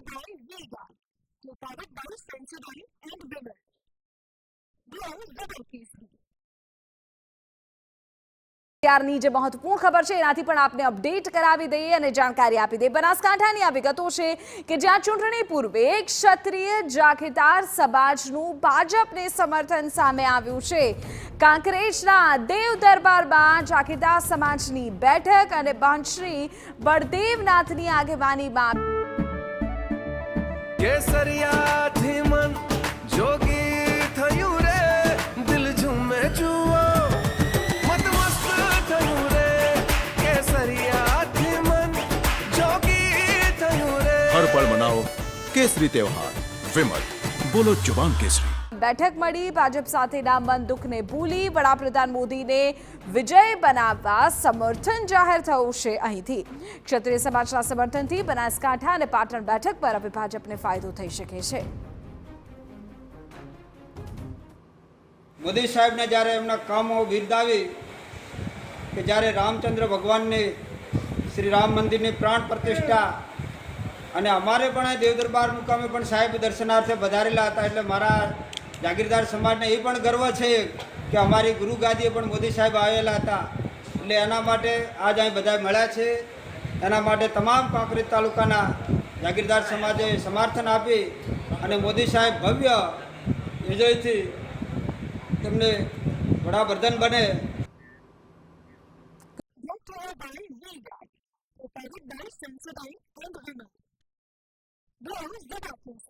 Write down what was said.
by Vega, powered by Sensodyne and Vimal. Glow Double Keys. ત્યારની જે મહત્વપૂર્ણ ખબર છે એનાથી પણ આપને અપડેટ કરાવી દઈએ અને જાણકારી આપી દઈએ। બનાસકાંઠાની આ વિગતો છે કે જ્યાં ચૂંટણી પૂર્વે ક્ષત્રિય જાગીરદાર સમાજનું ભાજપને સમર્થન સામે આવ્યું છે। કાંકરેજના દેવ દરબારમાં જાગીરદાર સમાજની બેઠક અને બાંશ્રી બળદેવનાથની આગેવાનીમાં કેસરિયાથી મન જોગી થયું રે, દિલ ઝૂમે જુઓ हर पल मनाओ केसरी त्योहार। विमल, बोलो जुबान केसरी। बैठक मળી। ભાજપ સાથેના મન દુઃખને ભૂલી વડાપ્રધાન મોદીને વિજય બનાવવા સમર્થન જાહેર થયું છે। અહીંથી ક્ષત્રિય સમાજના સમર્થનથી બનાસકાંઠા અને પાટણ બેઠક પર હવે ભાજપને ફાયદો થઈ શકે છે। મોદી સાહેબને જ્યારે એમના કામો બિરદાવી કે જ્યારે રામચંદ્ર ભગવાનની શ્રી રામ મંદિરની પ્રાણ પ્રતિષ્ઠા અને અમારે પણ દેવ દરબાર મુકામે પણ સાહેબ દર્શનાર્થે વધારેલા હતા, એટલે મારા જાગીરદાર સમાજને એ પણ ગર્વ છે કે અમારી ગુરુ ગાદીએ પણ મોદી સાહેબ આવેલા હતા। એટલે એના માટે આજ અહીં બધા મળ્યા છે। એના માટે તમામ કાંકરેજ તાલુકાના જાગીરદાર સમાજે સમર્થન આપી અને મોદી સાહેબ ભવ્ય વિજયથી તેમને વડાપ્રધાન બને। Powered by Sensodyne and Vimal. Glow Double Keys.